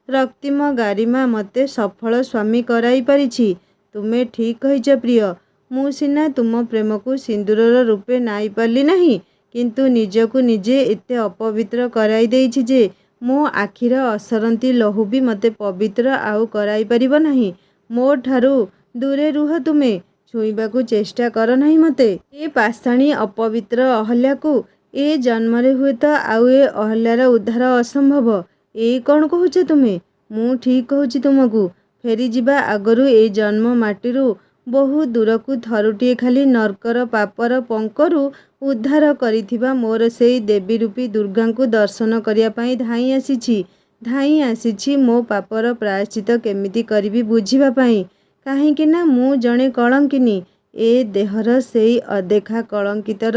रक्तिम गारिमा मते सफल स्वामी कराई पारिछि। तुमे ठीक कहिछ प्रिय। मु सिना तुम प्रेम को सिंदूरर रूपे नाई पारली नहीं किंतु निजको निजे एते अपवित्र कराई देइछि जे मो आखिर असरंती लहू भी मते पवित्र आउ कराई परिब नहीं। मो ठारू दूरे रुह तुमे। छुईबाकू चेष्टा कर नहीं मते। ए पाषाणी अपवित्र अहल्या को ए जन्मरे हुए तो आउ ए अहल्यार उद्धार असंभव। ए कौन कहूछ तुमे? मु ठीक कहूछि तुमको। फेरी जिबा आगरू ए जन्म माटीरू बहु दूरकू थरुटिए खाली नर्कर पापर पंकरू उद्धार करिथिबा मोर सेई देवी रूपी दुर्गांकू दर्शन करिया पाई धाई आसीछि मो पापर प्रायश्चित केमिति करिबी बुझिबा पाई। काहेकि ना मु जणे कलंकिनी। ए देहर सेई अदेखा कलंकितर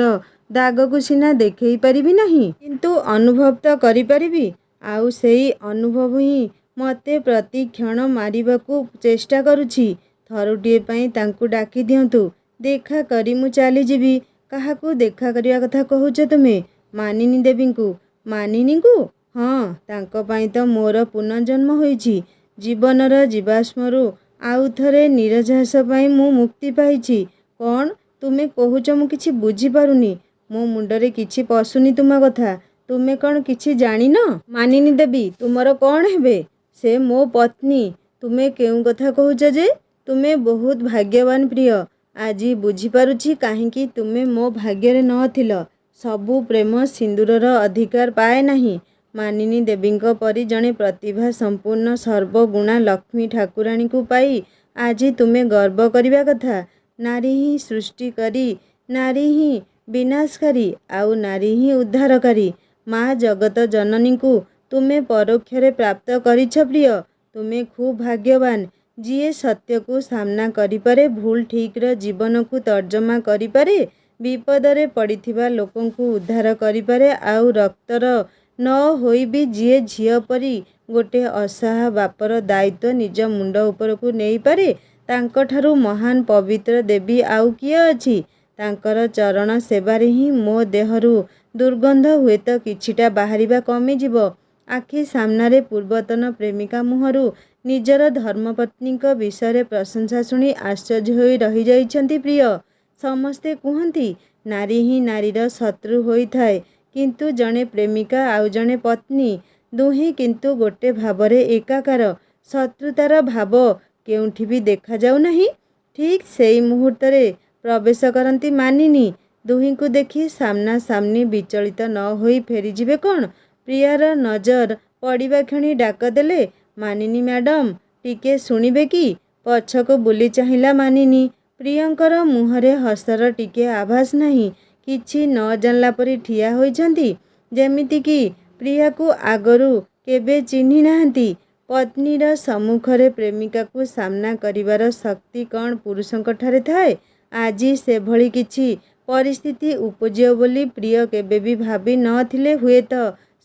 दागकू सिना देखई परिबी नहीं किंतु अनुभव तो करि परिबी। आउ सेई अनुभव ही मते प्रति क्षण मारिबाकू चेष्टा करुछि। थरुटिए पाई तांकू डाकी दियंतु। देखा करी मु चली जीवी। କାହାକୁ ଦେଖା କରିବା କଥା କହୁଛ ତୁମେ? ମାନିନୀ ଦେବୀଙ୍କୁ? ମାନିନୀଙ୍କୁ? ହଁ, ତାଙ୍କ ପାଇଁ ତ ମୋର ପୁନର୍ଜନ୍ମ ହୋଇଛି। ଜୀବନର ଜୀବାଶ୍ମରୁ ଆଉ ଥରେ ନିରଝାସ ପାଇଁ ମୁଁ ମୁକ୍ତି ପାଇଛି। କ'ଣ ତୁମେ କହୁଛ? ମୁଁ କିଛି ବୁଝିପାରୁନି। ମୋ ମୁଣ୍ଡରେ କିଛି ପଶୁନି ତୁମ କଥା। ତୁମେ କ'ଣ କିଛି ଜାଣିନ? ମାନିନୀ ଦେବୀ ତୁମର କ'ଣ ହେବେ? ସେ ମୋ ପତ୍ନୀ। ତୁମେ କେଉଁ କଥା କହୁଛ ଯେ? ତୁମେ ବହୁତ ଭାଗ୍ୟବାନ ପ୍ରିୟ। ଆଜି ବୁଝିପାରୁଛି କାହିଁକି ତୁମେ ମୋ ଭାଗ୍ୟରେ ନଥିଲ। ସବୁ ପ୍ରେମ ସିନ୍ଦୁରର ଅଧିକାର ପାଏ ନାହିଁ। ମାନିନୀ ଦେବୀଙ୍କ ପରି ଜଣେ ପ୍ରତିଭା ସମ୍ପୂର୍ଣ୍ଣ ସର୍ବଗୁଣା ଲକ୍ଷ୍ମୀ ଠାକୁରାଣୀଙ୍କୁ ପାଇ ଆଜି ତୁମେ ଗର୍ବ କରିବା କଥା। ନାରୀ ହିଁ ସୃଷ୍ଟିକାରୀ, ନାରୀ ହିଁ ବିନାଶକାରୀ, ଆଉ ନାରୀ ହିଁ ଉଦ୍ଧାରକାରୀ। ମା ଜଗତ ଜନନୀଙ୍କୁ ତୁମେ ପରୋକ୍ଷରେ ପ୍ରାପ୍ତ କରିଛ ପ୍ରିୟ। ତୁମେ ଖୁବ୍ ଭାଗ୍ୟବାନ। ଯିଏ ସତ୍ୟକୁ ସାମ୍ନା କରିପାରେ, ଭୁଲ ଠିକ୍ର ଜୀବନକୁ ତର୍ଜମା କରିପାରେ, ବିପଦରେ ପଡ଼ିଥିବା ଲୋକଙ୍କୁ ଉଦ୍ଧାର କରିପାରେ, ଆଉ ରକ୍ତର ନ ହୋଇ ବି ଯିଏ ଝିଅ ପରି ଗୋଟେ ଅସହାୟ ବାପର ଦାୟିତ୍ୱ ନିଜ ମୁଣ୍ଡ ଉପରକୁ ନେଇପାରେ, ତାଙ୍କଠାରୁ ମହାନ ପବିତ୍ର ଦେବୀ ଆଉ କିଏ ଅଛି? ତାଙ୍କର ଚରଣ ସେବାରେ ହିଁ ମୋ ଦେହରୁ ଦୁର୍ଗନ୍ଧ ହୁଏତ କିଛିଟା ବାହାରିବା କମିଯିବ। ଆଖି ସାମ୍ନାରେ ପୂର୍ବତନ ପ୍ରେମିକା ମୁହଁରୁ ନିଜର ଧର୍ମପତ୍ନୀଙ୍କ ବିଷୟରେ ପ୍ରଶଂସା ଶୁଣି ଆଶ୍ଚର୍ଯ୍ୟ ହୋଇ ରହିଯାଇଛନ୍ତି ପ୍ରିୟ। ସମସ୍ତେ କୁହନ୍ତି ନାରୀ ହିଁ ନାରୀର ଶତ୍ରୁ ହୋଇଥାଏ, କିନ୍ତୁ ଜଣେ ପ୍ରେମିକା ଆଉ ଜଣେ ପତ୍ନୀ ଦୁହେଁ କିନ୍ତୁ ଗୋଟେ ଭାବରେ ଏକାକାର। ଶତ୍ରୁତାର ଭାବ କେଉଁଠି ବି ଦେଖାଯାଉ ନାହିଁ। ଠିକ୍ ସେଇ ମୁହୂର୍ତ୍ତରେ ପ୍ରବେଶ କରନ୍ତି ମାନିନୀ। ଦୁହିଁଙ୍କୁ ଦେଖି ସାମ୍ନା ସାମ୍ନି ବିଚଳିତ ନ ହୋଇ ଫେରିଯିବେ କ'ଣ? ପ୍ରିୟାର ନଜର ପଡ଼ିବା କ୍ଷଣି ଡାକ ଦେଲେ, ମାନିନୀ ମ୍ୟାଡ଼ାମ୍, ଟିକେ ଶୁଣିବେ କି? ପଛକୁ ବୁଲି ଚାହିଁଲା ମାନିନୀ। ପ୍ରିୟଙ୍କର ମୁହଁରେ ହସର ଟିକେ ଆଭାସ ନାହିଁ। କିଛି ନ ଜାଣିଲା ପରି ଠିଆ ହୋଇଛନ୍ତି, ଯେମିତିକି ପ୍ରିୟାକୁ ଆଗରୁ କେବେ ଚିହ୍ନି ନାହାନ୍ତି। ପତ୍ନୀର ସମ୍ମୁଖରେ ପ୍ରେମିକାକୁ ସାମ୍ନା କରିବାର ଶକ୍ତି କ'ଣ ପୁରୁଷଙ୍କଠାରେ ଥାଏ? ଆଜି ସେଭଳି କିଛି ପରିସ୍ଥିତି ଉପୁଜିବ ବୋଲି ପ୍ରିୟ କେବେ ବି ଭାବି ନଥିଲେ। ହୁଏତ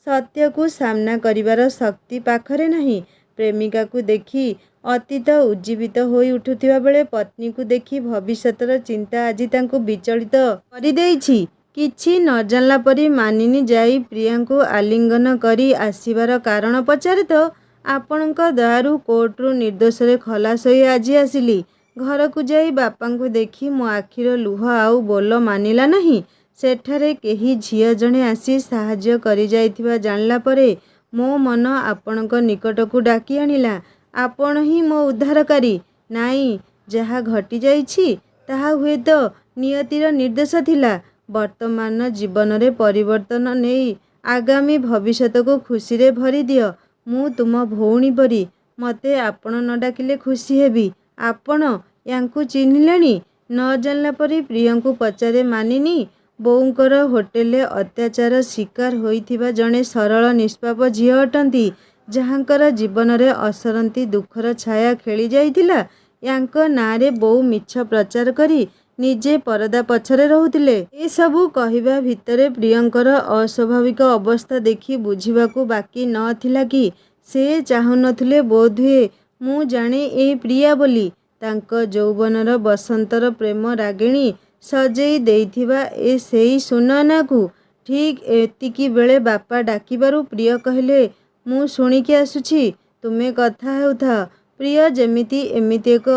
ସତ୍ୟକୁ ସାମ୍ନା କରିବାର ଶକ୍ତି ପାଖରେ ନାହିଁ। ପ୍ରେମିକାକୁ ଦେଖି ଅତୀତ ଉଜ୍ଜୀବିତ ହୋଇ ଉଠୁଥିବା ବେଳେ ପତ୍ନୀକୁ ଦେଖି ଭବିଷ୍ୟତର ଚିନ୍ତା ଆଜି ତାଙ୍କୁ ବିଚଳିତ କରିଦେଇଛି। କିଛି ନ ଜାଣିଲା ପରି ମାନିନୀ ଯାଇ ପ୍ରିୟାଙ୍କୁ ଆଲିଙ୍ଗନ କରି ଆସିବାର କାରଣ ପଚାରେ ତ, ଆପଣଙ୍କ ଦୟାରୁ କୋର୍ଟରୁ ନିର୍ଦ୍ଦୋଷରେ ଖଲାସ ହୋଇ ଆଜି ଆସିଲି। ଘରକୁ ଯାଇ ବାପାଙ୍କୁ ଦେଖି ମୋ ଆଖିର ଲୁହ ଆଉ ବୋଲ ମାନିଲା ନାହିଁ। ସେଠାରେ କେହି ଝିଅ ଜଣେ ଆସି ସାହାଯ୍ୟ କରିଯାଇଥିବା ଜାଣିଲା ପରେ ମୋ ମନ ଆପଣଙ୍କ ନିକଟକୁ ଡାକି ଆଣିଲା। ଆପଣ ହିଁ ମୋ ଉଦ୍ଧାରକାରୀ। ନାଇଁ, ଯାହା ଘଟିଯାଇଛି ତାହା ହୁଏତ ନିୟତିର ନିର୍ଦ୍ଦେଶ ଥିଲା। ବର୍ତ୍ତମାନ ଜୀବନରେ ପରିବର୍ତ୍ତନ ନେଇ ଆଗାମୀ ଭବିଷ୍ୟତକୁ ଖୁସିରେ ଭରିଦିଅ। ମୁଁ ତୁମ ଭଉଣୀ ପରି। ମୋତେ ଆପଣ ନ ଡାକିଲେ ଖୁସି ହେବି। ଆପଣ ୟାଙ୍କୁ ଚିହ୍ନିଲେଣି? ନ ଜାଣିଲା ପରି ପ୍ରିୟଙ୍କୁ ପଚାରେ ମାନିନୀ। ବୋଉଙ୍କର ହୋଟେଲରେ ଅତ୍ୟାଚାର ଶିକାର ହୋଇଥିବା ଜଣେ ସରଳ ନିଷ୍ପାପ ଝିଅ ଅଟନ୍ତି, ଯାହାଙ୍କର ଜୀବନରେ ଅସରନ୍ତି ଦୁଃଖର ଛାୟା ଖେଳି ଯାଇଥିଲା। ୟାଙ୍କ ନାଁରେ ବୋଉ ମିଛ ପ୍ରଚାର କରି ନିଜେ ପରଦା ପଛରେ ରହୁଥିଲେ। ଏସବୁ କହିବା ଭିତରେ ପ୍ରିୟଙ୍କର ଅସ୍ୱାଭାବିକ ଅବସ୍ଥା ଦେଖି ବୁଝିବାକୁ ବାକି ନଥିଲା କି ସେ ଚାହୁଁନଥିଲେ ବୋଧହୁଏ ମୁଁ ଜାଣେ ଏ ପ୍ରିୟା ବୋଲି। ତାଙ୍କ ଯୌବନର ବସନ୍ତର ପ୍ରେମ ରାଗିଣୀ ସଜେଇ ଦେଇଥିବା ଏ ସେଇ ସୁନୟନାକୁ। ଠିକ୍ ଏତିକି ବେଳେ ବାପା ଡାକିବାରୁ ପ୍ରିୟ କହିଲେ, ମୁଁ ଶୁଣିକି ଆସୁଛି, ତୁମେ କଥା ହେଉଥାଅ। ପ୍ରିୟ ଯେମିତି ଏମିତି ଏକ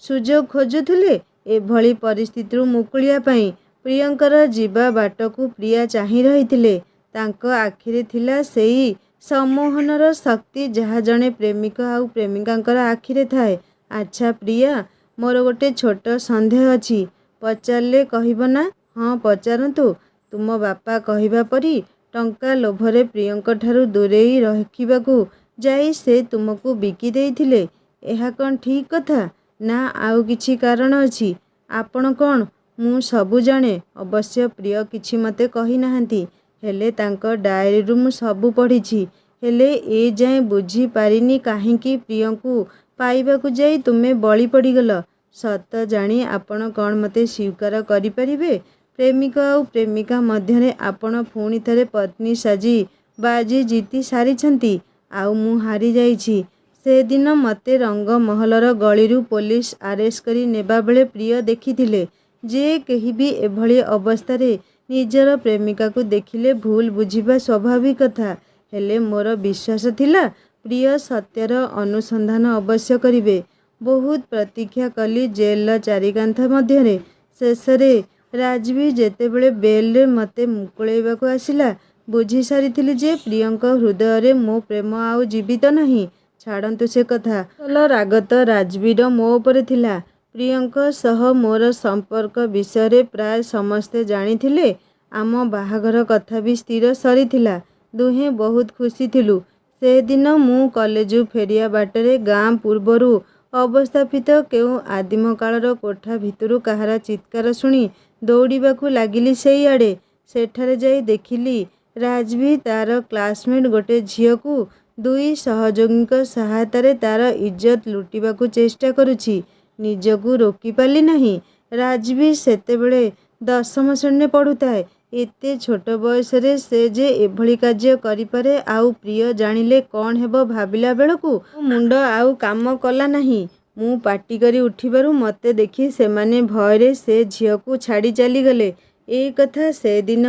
ସୁଯୋଗ ଖୋଜୁଥିଲେ ଏଭଳି ପରିସ୍ଥିତିରୁ ମୁକୁଳିବା ପାଇଁ। ପ୍ରିୟଙ୍କର ଯିବା ବାଟକୁ ପ୍ରିୟା ଚାହିଁ ରହିଥିଲେ। ତାଙ୍କ ଆଖିରେ ଥିଲା ସେଇ ସମ୍ମୋହନର ଶକ୍ତି ଯାହା ଜଣେ ପ୍ରେମିକ ଆଉ ପ୍ରେମିକାଙ୍କର ଆଖିରେ ଥାଏ। ଆଚ୍ଛା ପ୍ରିୟା, ମୋର ଗୋଟେ ଛୋଟ ସନ୍ଦେହ ଅଛି। ପଚାରିଲେ କହିବ ନା? ହଁ ପଚାରନ୍ତୁ। ତୁମ ବାପା କହିବା ପରି ଟଙ୍କା ଲୋଭରେ ପ୍ରିୟଙ୍କଠାରୁ ଦୂରେଇ ରଖିବାକୁ ଯାଇ ସେ ତୁମକୁ ବିକି ଦେଇଥିଲେ। ଏହା କ'ଣ ଠିକ୍ କଥା, ନା ଆଉ କିଛି କାରଣ ଅଛି? ଆପଣ କ'ଣ? ମୁଁ ସବୁ ଜାଣେ। ଅବଶ୍ୟ ପ୍ରିୟ କିଛି ମୋତେ କହିନାହାନ୍ତି, ହେଲେ ତାଙ୍କ ଡାଏରୀରୁ ମୁଁ ସବୁ ପଢ଼ିଛି। ହେଲେ ଏ ଯାଏଁ ବୁଝିପାରିନି କାହିଁକି ପ୍ରିୟଙ୍କୁ ପାଇବାକୁ ଯାଇ ତୁମେ ବଳି ପଡ଼ିଗଲ। ସତ ଜାଣି ଆପଣ କ'ଣ ମୋତେ ସ୍ୱୀକାର କରିପାରିବେ? ପ୍ରେମିକ ଆଉ ପ୍ରେମିକା ମଧ୍ୟରେ ଆପଣ ପୁଣି ଥରେ ପତ୍ନୀ ସାଜି ବାଜି ଜିତି ସାରିଛନ୍ତି, ଆଉ ମୁଁ ହାରିଯାଇଛି। ସେଦିନ ମୋତେ ରଙ୍ଗମହଲର ଗଳିରୁ ପୋଲିସ ଆରେଷ୍ଟ କରି ନେବାବେଳେ ପ୍ରିୟ ଦେଖିଥିଲେ। जे केही भी एभली अवस्था निजर प्रेमिका को देखिले भूल बुझिबा स्वाभाविक कथा। हेले मोर विश्वास थिला प्रिय सत्यर अनुसंधान अवश्य करिवे। बहुत प्रतीक्षा कली जेल चारिकांथ मध्यरे। शेषरे राजवी जेतेबेले बेल मते मुकुळेबाकू आसिला बुझी सारिथिली जे प्रियंक हृदय मो प्रेम आउ जीवित नहीं। छाड़न्तु से कथा। चल रागत राजवीर मो उपरे थिला। प्रियंक सह मोर संपर्क विषय प्राय समस्ते जानिथिले। आम बाहाघर कथा भी स्थिर सरीथिला। दुहे बहुत खुशी थिलु। से दिन मु कॉलेज फेरिया बाटरे गाँ पूर्वरु अवस्थापित केउ आदिम कालर कोठा भितरु काहारा चित्कार शुणी दौड़ाकू लगिली सेई आड़े। सेठारे जाई देखिली राजवी तार क्लासमेट गोटे झील को दुई सहयोगी सहायतार तार इज्जत लुटिबाकू चेष्टा करुछि। निजकू रोकी पाली नहीं। राजवी सेतेबेले 10म श्रेणी पढ़ुताए। एते छोट बयस रे से जे एभली कार्य करिपारे आउ प्रिय जानिले कौन हेबो भाबिला बेलकू मुंड आउ काम कला नहीं। मु पाटी करी उठिबारु मते देखि सेमाने भयरे से झियकू छाड़ी चली गले। ए कथा से दिन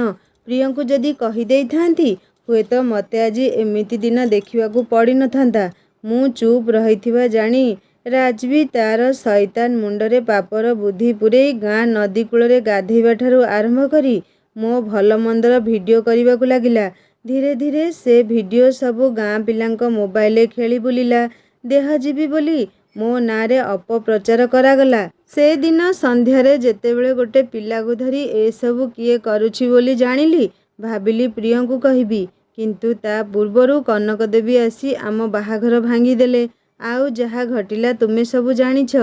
प्रियंकु जदि कहि देई थांती हुए तो मते आज एमिति दिन देखिबाकू पड़ी न थांता। मु चुप रहिथिबा जानी राजवी तार शैतान मुंडरे पापर बुद्धि पुरे गाँ नदी कूଳରେ गाधेଇବା ଠାରୁ आरंभ करी मो भल मंदर भिडियो करने को लगिला। धीरे धीरे से भिडियो सबू गाँ पिलांक मोबाइल खेली बुलिला। देहजीवी बोली मो नारे अपप्रचार करागला। से दिन संध्यारे जेतेबेले गोटे पिला को धरी ए सबू किए करुछि बोली जानिली भाबिली प्रियंकु कहिबी। किंतु ता पूर्वरु कनक देवी आसी आम बाहाघर भांगी देले। आउ जहा घटिला तुमे सबू जानिछ।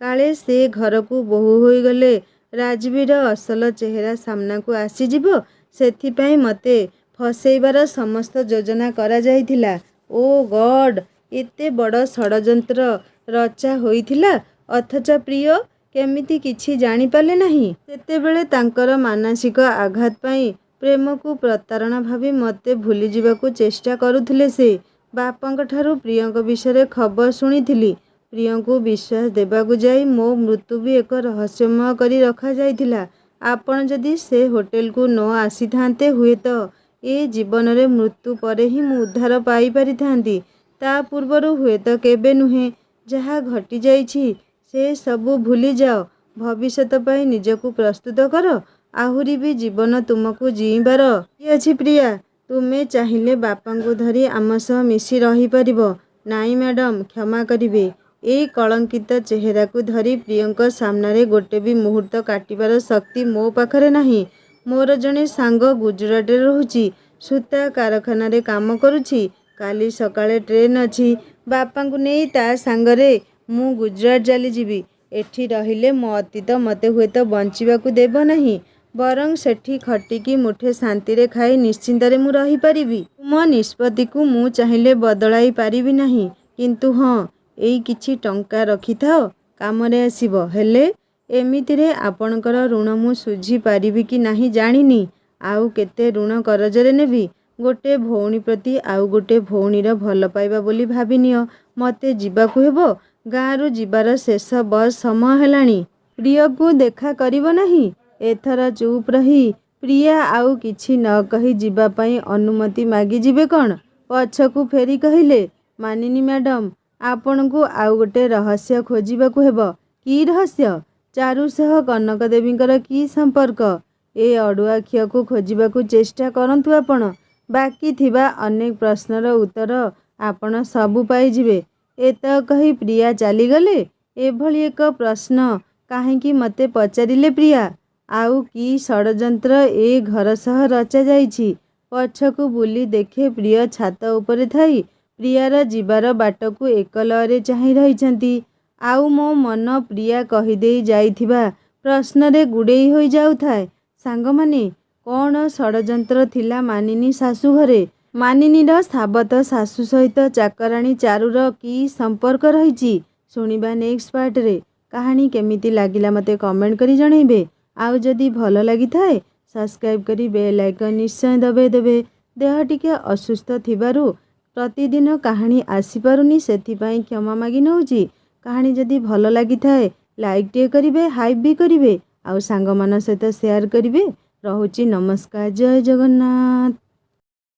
काले से घर को बोहू होई गले राजवीर असल चेहरा सामना को आसीजिबो सेथिपाई मते फसेइबार समस्त योजना करा जाइथिला। ओ गॉड एते बड़ षडयंत्र रचा होइथिला अथच प्रिय केमिति किछि जानि पाले नाही। सेतेबेले तांकर मानसिक आघात पाई प्रेम को प्रतारणा भावी मते भूली जिबाकू चेष्टा करुथिले। से बापांक ठारू प्रियंक विषय खबर शुणिथिली। प्रियंकु विश्वास देबाकू जाई मो मृत्यु भी एक रहस्यमय करी रखा जाइथिला। आपण जदि से होटेल को न आसी थांते हुए तो ए जीवन रे मृत्यु परे ही मु उद्धार पाई पारि थांती। ता पूर्वरु हुए तो केबे नुहे। जहा घटी जाइछि से सबू भूली जाओ। भविष्यत पाई निजकू प्रस्तुत कर। आहुरी भी जीवन तुमको जीइबार अछि। प्रिया तुमे चाहिए बापांकु धरी आम सह मिसी रही परिबो। नाई मैडम क्षमा करिवे। ए कलंकित चेहरा को धरी प्रियंक सामने गोटे भी मुहूर्त काटिबार शक्ति मो पाखरे नाही। मोर जने सांग गुजरात रे रहुची सूता कारखाना रे काम करुची। काली सकाळे ट्रेन अछि। बापांकु नेई ता सांगरे मु गुजरात चली जीवी। एठी रहिले मो अतीत मते हुए तो बंचिबाकू देबो नाही। बरं सेठी खटिकी मुठे शांति रे खाई निश्चिंतरे मु रही परिबी। तुम निष्पत्ति को मु चाहिले बदलाई पारिबी नाही। किंतु हाँ एई किछि टंका रखिथाओ कामरे आसीबो। हेले एमितिरे आपणकर ऋण मु सुझी पारिबी कि नाही जानिनी। आउ केते ऋण करजरे नेबी। गोटे भौणी प्रति आउ गोटे भौणीर भल पाइबा बोली भाबिनियो। मते जीवाकू हेबो। गाँरु जीवार शेष बस समय हेलाणी। प्रिय को देखा करिबो नाही। एथर चुप रही प्रिया आउ किछि न कही जीवा पई अनुमति मागी जिबे कौन। पछकू फेरी कहिले मानिनी मैडम आपण को आउ गोटे रहस्य खोजिबाकू हेबो। की रहस्य? चारु सह कनक देवींकर की संपर्क? ए अड़ुआ खिया को खोजिबाकू चेष्टा करंतु आपण। बाकी थिबा अनेक प्रश्नर उत्तर आपण सबू पाई जिबे। एत कही प्रिया चली गले। एभली एक प्रश्न काहेकि मते पचारिले प्रिया। आउ की षडयंत्र ए घर सह रचा जाइछि। पछकू बुली देखे प्रिय छात उपरे थाई प्रियार जीवार बाटकू एकलरे चाहि रहिछंती। आउ मो मन प्रिया कहिदेई जाइथिबा प्रश्न रे गुड़ेई होई जाउथाए। सांगमाने कौन षडयंत्र थिला मानिनी सासू घरे? मानिनीर साबत सासू सहित चाकराणी चारूर की संपर्क रहिछि? सुनिबा नेक्स्ट पार्ट रे। कहानी केमिति लागिला मते कमेंट करी जणैबे। आउ जदि भल लगी थाए सब्सक्राइब करी बेल आइकन निश्चय दबे देबे। देह टिके असुस्थ थिबारु प्रतिदिन कहानी आसी पारुनी सेथिपाई क्षमा मागी नउची। कहानी जदि भल लगी थाए लाइक टे करिवे हाइप भी करिवे। ଆଉ ସାଙ୍ଗମାନଙ୍କ ସହିତ ସେୟାର କରିବେ। ରହୁଛି ନମସ୍କାର, ଜୟ ଜଗନ୍ନାଥ।